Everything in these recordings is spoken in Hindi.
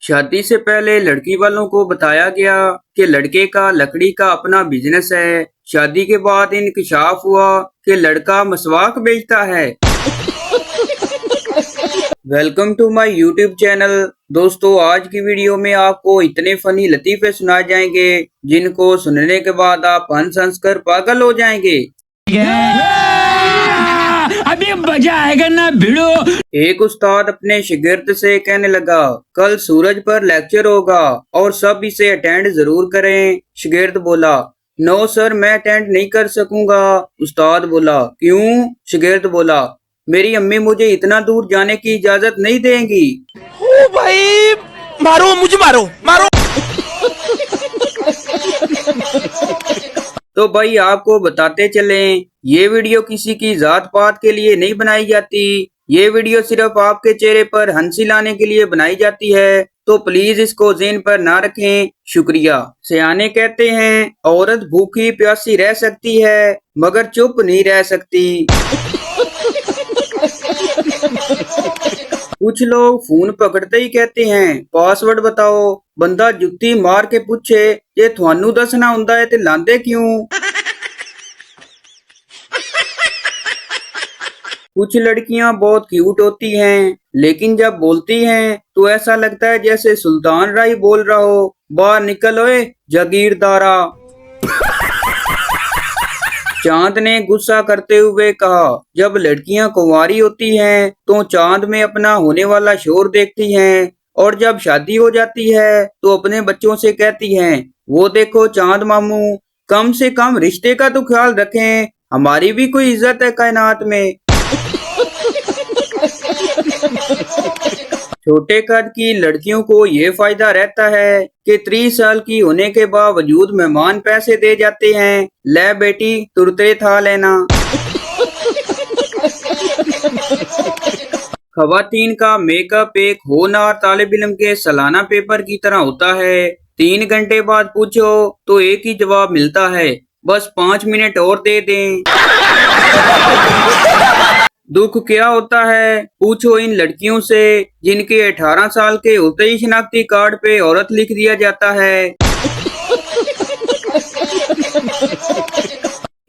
शादी से पहले लड़की वालों को बताया गया कि लड़के का लकड़ी का अपना बिजनेस है। शादी के बाद इंकशाफ हुआ कि लड़का मसवाक बेचता है। Welcome to my YouTube channel. दोस्तों, आज की वीडियो में आपको इतने फनी लतीफे सुनाए जाएंगे जिनको सुनने के बाद आप हंस हंस कर पागल हो जाएंगे। अभी मजा आएगा ना भिड़ो। एक उस्ताद अपने शागिर्द से कहने लगा, कल सूरज पर लेक्चर होगा और सब इसे अटेंड जरूर करें। शागिर्द बोला, नो सर, मैं अटेंड नहीं कर सकूंगा। उस्ताद बोला, क्यों? शागिर्द बोला, मेरी अम्मी मुझे इतना दूर जाने की इजाजत नहीं देंगी। ओ भाई, मारो मुझे, मारो मारो। तो भाई आपको बताते चलें, ये वीडियो किसी की जात पात के लिए नहीं बनाई जाती। ये वीडियो सिर्फ आपके चेहरे पर हंसी लाने के लिए बनाई जाती है, तो प्लीज इसको ज़हन पर ना रखें। शुक्रिया। सियाने कहते हैं, औरत भूखी प्यासी रह सकती है मगर चुप नहीं रह सकती। कुछ लोग फोन पकड़ते ही कहते हैं, पासवर्ड बताओ। बंदा जुत्ती मार के पूछे, ये थानू दसना हुंदा है ते लांदे क्यों? कुछ लड़कियां बहुत क्यूट होती हैं, लेकिन जब बोलती हैं तो ऐसा लगता है जैसे सुल्तान राय बोल रहा हो, बाहर निकल ओए जागीरदारा। चांद ने गुस्सा करते हुए कहा, जब लड़कियां कुंवारी होती हैं तो चांद में अपना होने वाला शोर देखती हैं, और जब शादी हो जाती है तो अपने बच्चों से कहती हैं, वो देखो चांद मामू, कम से कम रिश्ते का तो ख्याल रखें, हमारी भी कोई इज्जत है कायनात में। छोटे कद की लड़कियों को ये फायदा रहता है कि 30 साल की होने के बावजूद मेहमान पैसे दे जाते हैं, ले बेटी तुरते था लेना। खवातीन का मेकअप एक होनहार तालिब इल्म के सालाना पेपर की तरह होता है। 3 घंटे बाद पूछो तो एक ही जवाब मिलता है, बस 5 मिनट और दे दें। दुख क्या होता है पूछो इन लड़कियों से जिनके 18 साल के होते ही शिनाख्ती कार्ड पे औरत लिख दिया जाता है।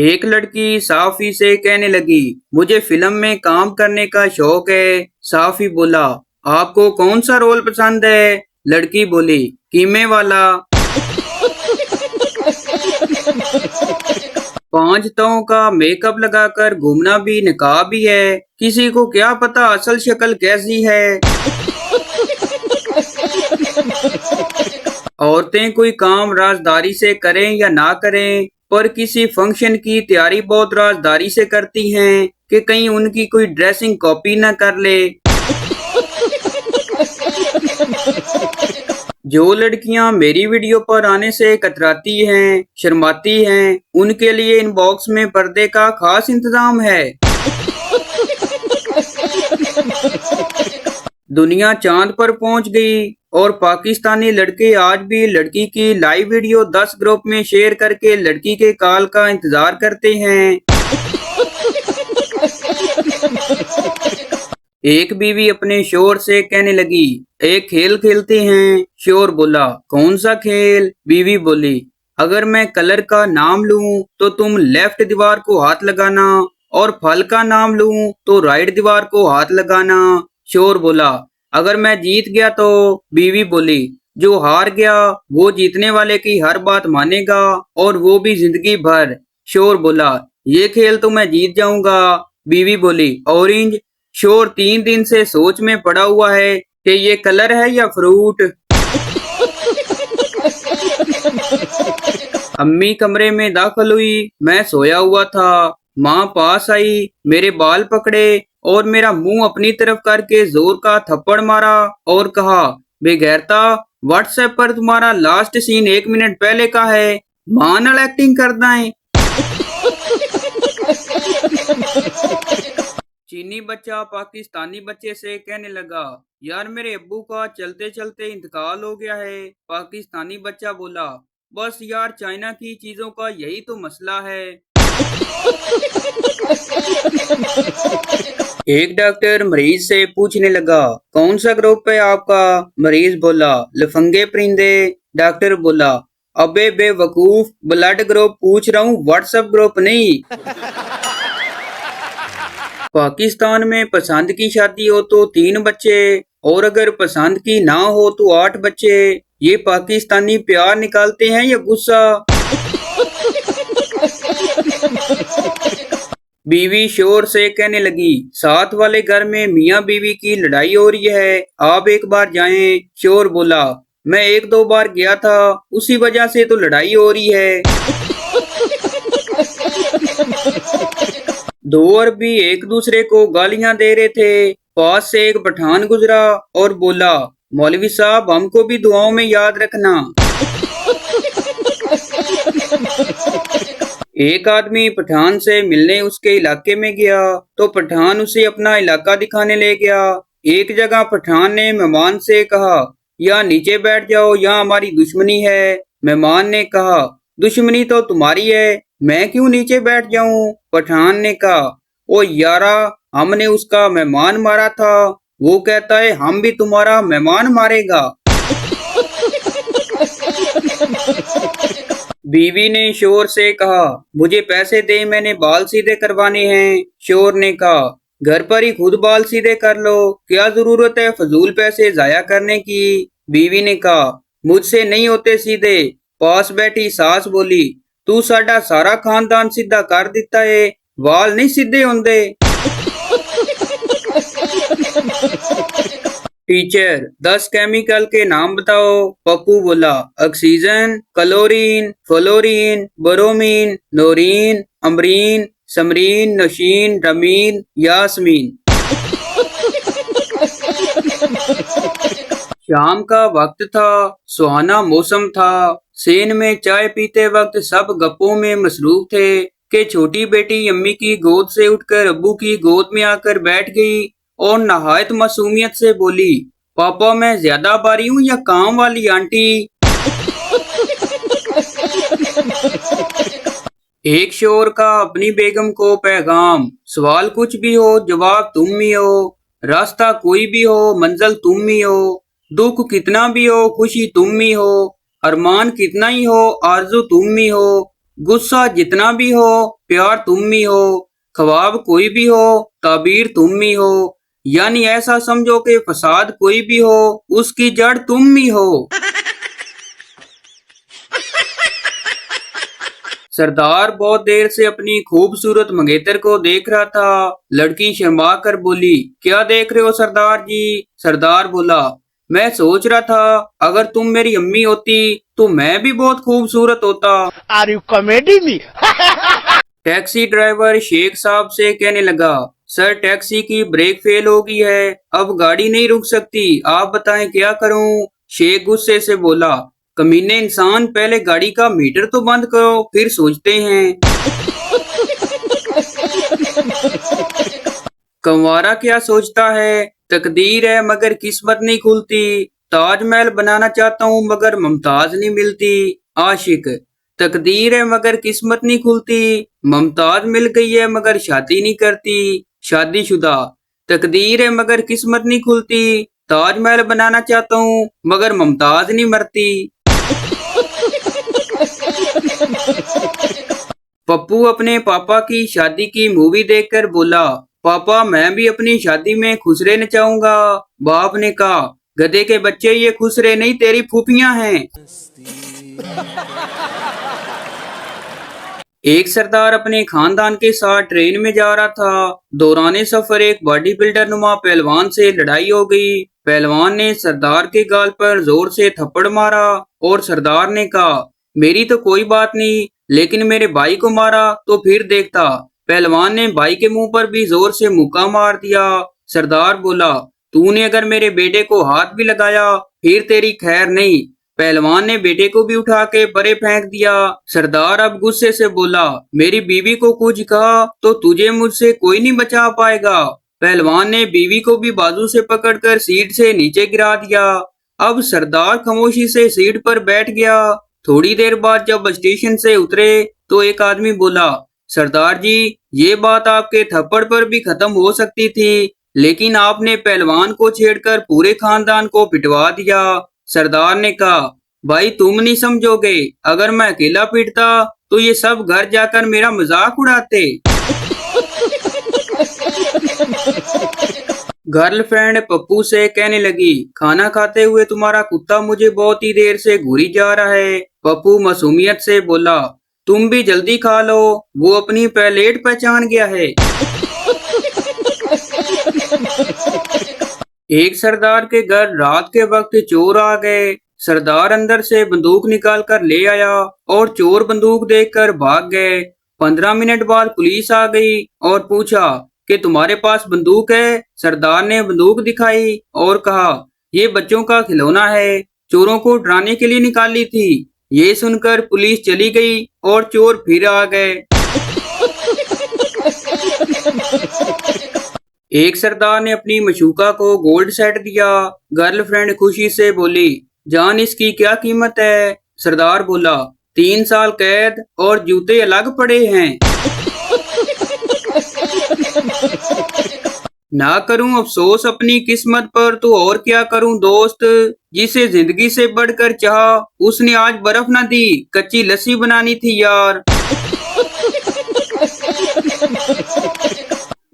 एक लड़की साफी से कहने लगी, मुझे फिल्म में काम करने का शौक है। साफी बोला, आपको कौन सा रोल पसंद है? लड़की बोली, कीमे वाला। 5 तहों का मेकअप लगाकर घूमना भी निकाह भी है, किसी को क्या पता असल शक्ल कैसी है। औरतें कोई काम राजदारी से करें या ना करें, पर किसी फंक्शन की तैयारी बहुत राजदारी से करती हैं कि कहीं उनकी कोई ड्रेसिंग कॉपी न कर ले। जो लड़कियां मेरी वीडियो पर आने से कतराती हैं, शर्माती हैं, उनके लिए इनबॉक्स में पर्दे का खास इंतजाम है। दुनिया चांद पर पहुंच गई और पाकिस्तानी लड़के आज भी लड़की की लाइव वीडियो 10 ग्रुप में शेयर करके लड़की के कॉल का इंतजार करते हैं। एक बीवी अपने शोहर से कहने लगी, एक खेल खेलते हैं। शोहर बोला, कौन सा खेल? बीवी बोली, अगर मैं कलर का नाम लूं तो तुम लेफ्ट दीवार को हाथ लगाना, और फल का नाम लूं तो राइट दीवार को हाथ लगाना। शोहर बोला, अगर मैं जीत गया तो? बीवी बोली, जो हार गया वो जीतने वाले की हर बात मानेगा, और वो भी जिंदगी भर। शोहर बोला, ये खेल तो मैं जीत जाऊंगा। बीवी बोली, ऑरेंज। शोहर 3 दिन से सोच में पड़ा हुआ है कि ये कलर है या फ्रूट। अम्मी कमरे में दाखिल हुई, मैं सोया हुआ था। माँ पास आई, मेरे बाल पकड़े और मेरा मुंह अपनी तरफ करके जोर का थप्पड़ मारा और कहा, बेगैरता, व्हाट्सएप पर तुम्हारा लास्ट सीन 1 मिनट पहले का है, मां नाल एक्टिंग करदा है। चीनी बच्चा पाकिस्तानी बच्चे से कहने लगा, यार मेरे अब्बू का चलते चलते इंतकाल हो गया है। पाकिस्तानी बच्चा बोला, बस यार चाइना की चीजों का यही तो मसला है। एक डॉक्टर मरीज से पूछने लगा, कौन सा ग्रुप है आपका? मरीज बोला, लफंगे परिंदे। डॉक्टर बोला, अबे बेवकूफ, ब्लड ग्रुप पूछ रहा हूँ, व्हाट्सएप ग्रुप नहीं। पाकिस्तान में पसंद की शादी हो तो 3 बच्चे, और अगर पसंद की ना हो तो 8 बच्चे। ये पाकिस्तानी प्यार निकालते हैं या गुस्सा? बीवी शोर से कहने लगी, साथ वाले घर में मियाँ बीवी की लड़ाई हो रही है, आप एक बार जाएं। शोर बोला, मैं 1-2 बार गया था, उसी वजह से तो लड़ाई हो रही है। दो अरबी एक दूसरे को गालियां दे रहे थे। पास से एक पठान गुजरा और बोला, मौलवी साहब हमको भी दुआओं में याद रखना। एक आदमी पठान से मिलने उसके इलाके में गया तो पठान उसे अपना इलाका दिखाने ले गया। एक जगह पठान ने मेहमान से कहा, या नीचे बैठ जाओ, यहाँ हमारी दुश्मनी है। मेहमान ने कहा, दुश्मनी तो तुम्हारी है, मैं क्यों नीचे बैठ जाऊं? पठान ने कहा, ओ यारा, हमने उसका मेहमान मारा था, वो कहता है हम भी तुम्हारा मेहमान मारेगा। बीवी ने शोर से कहा, मुझे पैसे दे, मैंने बाल सीधे करवाने हैं। शोर ने कहा, घर पर ही खुद बाल सीधे कर लो, क्या जरूरत है फजूल पैसे जाया करने की। बीवी ने कहा, मुझसे नहीं होते सीधे। पास बैठी सास बोली, तू साडा सारा खानदान सीधा कर दिता है, वाल नहीं सीधे होंदे। टीचर, 10 केमिकल के नाम बताओ। पप्पू बोला, oxygen, chlorine, fluorine, bromine, Noreen, Amreen, Samreen, Nasheen, Rameen, Yasmeen. शाम का वक्त था, सुहाना मौसम था। सेन में चाय पीते वक्त सब गप्पों में मसरूफ थे कि छोटी बेटी अम्मी की गोद से उठकर अब्बू की गोद में आकर बैठ गई और नहायत मासूमियत से बोली, पापा मैं ज्यादा बारी हूँ या काम वाली आंटी? एक शोर का अपनी बेगम को पैगाम, सवाल कुछ भी हो जवाब तुम ही हो, रास्ता कोई भी हो मंजिल तुम ही हो, दुख कितना भी हो खुशी तुम ही हो, अरमान कितना ही हो आरज़ू तुम ही हो, गुस्सा जितना भी हो प्यार तुम ही हो, ख्वाब कोई भी हो ताबीर तुम ही हो, यानी ऐसा समझो कि फसाद कोई भी हो उसकी जड़ तुम ही हो। सरदार बहुत देर से अपनी खूबसूरत मंगेतर को देख रहा था। लड़की शर्मा कर बोली, क्या देख रहे हो सरदार जी? सरदार बोला, मैं सोच रहा था अगर तुम मेरी अम्मी होती तो मैं भी बहुत खूबसूरत होता। Are you comedy me? Taxi driver शेख साहब से कहने लगा, सर टैक्सी की ब्रेक फेल हो गई है, अब गाड़ी नहीं रुक सकती, आप बताएं क्या करूं? शेख गुस्से से बोला, कमीने इंसान, पहले गाड़ी का मीटर तो बंद करो फिर सोचते हैं। कंवारा क्या सोचता है, तकदीर है मगर किस्मत नहीं खुलती, ताजमहल बनाना चाहता हूँ मगर मुमताज नहीं मिलती। आशिक, तकदीर है मगर किस्मत नहीं खुलती, मुमताज मिल गई है मगर शादी नहीं करती। शादीशुदा, तकदीर है मगर किस्मत नहीं खुलती, ताजमहल बनाना चाहता हूँ मगर मुमताज नहीं मरती। पप्पू अपने पापा की शादी की मूवी देखकर बोला, पापा मैं भी अपनी शादी में खुसरे नचाऊंगा। बाप ने कहा, गधे के बच्चे ये खुसरे नहीं तेरी फूफियां हैं। एक सरदार अपने खानदान के साथ ट्रेन में जा रहा था। दौराने सफर एक बॉडी बिल्डर नुमा पहलवान से लड़ाई हो गई। पहलवान ने सरदार के गाल पर जोर से थप्पड़ मारा और सरदार ने कहा, मेरी तो कोई बात नहीं, लेकिन मेरे भाई को मारा तो फिर देखता। पहलवान ने भाई के मुंह पर भी जोर से मुक्का मार दिया। सरदार बोला, तूने अगर मेरे बेटे को हाथ भी लगाया फिर तेरी खैर नहीं। पहलवान ने बेटे को भी उठा के परे फेंक दिया। सरदार अब गुस्से से बोला, मेरी बीवी को कुछ कहा तो तुझे मुझसे कोई नहीं बचा पाएगा। पहलवान ने बीवी को भी बाजू से पकड़कर सीट से नीचे गिरा दिया। अब सरदार खामोशी से सीट पर बैठ गया। थोड़ी देर बाद जब स्टेशन से उतरे तो एक आदमी बोला, सरदार जी, ये बात आपके थप्पड़ पर भी खत्म हो सकती थी, लेकिन आपने पहलवान को छेड़कर पूरे खानदान को पिटवा दिया। सरदार ने कहा, भाई तुम नहीं समझोगे, अगर मैं अकेला पीटता तो ये सब घर जाकर मेरा मजाक उड़ाते। गर्लफ्रेंड पप्पू से कहने लगी, खाना खाते हुए तुम्हारा कुत्ता मुझे बहुत ही देर से घूरी जा रहा है। पप्पू मासूमियत से बोला, तुम भी जल्दी खा लो, वो अपनी प्लेट पहचान गया है। एक सरदार के घर रात के वक्त चोर आ गए। सरदार अंदर से बंदूक निकाल कर ले आया और चोर बंदूक देखकर भाग गए। 15 मिनट बाद पुलिस आ गई और पूछा कि तुम्हारे पास बंदूक है। सरदार ने बंदूक दिखाई और कहा, ये बच्चों का खिलौना है, चोरों को डराने के लिए निकाली थी। ये सुनकर पुलिस चली गई और चोर फिर आ गए। एक सरदार ने अपनी मशूका को गोल्ड सेट दिया। गर्लफ्रेंड खुशी से बोली, जान इसकी क्या कीमत है? सरदार बोला, 3 साल कैद और जूते अलग पड़े हैं। ना करूं अफसोस अपनी किस्मत पर तो और क्या करूं दोस्त, जिसे जिंदगी से बढ़कर चाहा उसने आज बर्फ न दी, कच्ची लस्सी बनानी थी यार।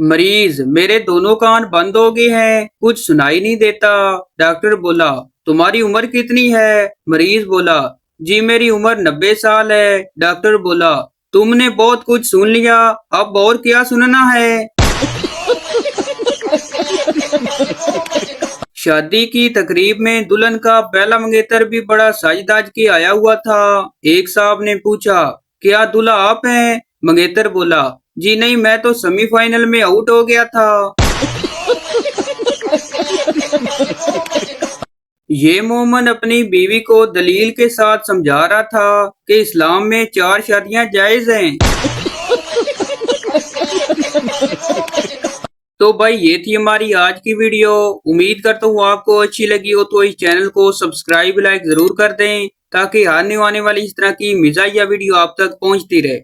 मरीज, मेरे दोनों कान बंद हो गए हैं, कुछ सुनाई नहीं देता। डॉक्टर बोला, तुम्हारी उम्र कितनी है? मरीज बोला, जी मेरी उम्र 90 साल है। डॉक्टर बोला, तुमने बहुत कुछ सुन लिया, अब और क्या सुनना है? शादी की तकरीब में दुल्हन का पहला मंगेतर भी बड़ा साज दाज के आया हुआ था। एक साहब ने पूछा, क्या दूल्हा आप हैं? मंगेतर बोला, जी नहीं, मैं तो सेमीफाइनल में आउट हो गया था। ये मोमन अपनी बीवी को दलील के साथ समझा रहा था कि इस्लाम में 4 शादियां जायज हैं। तो भाई ये थी हमारी आज की वीडियो। उम्मीद करता हूँ आपको अच्छी लगी हो, तो इस चैनल को सब्सक्राइब लाइक जरूर कर दें ताकि आने वाली इस तरह की मिजाजिया वीडियो आप तक पहुँचती रहे।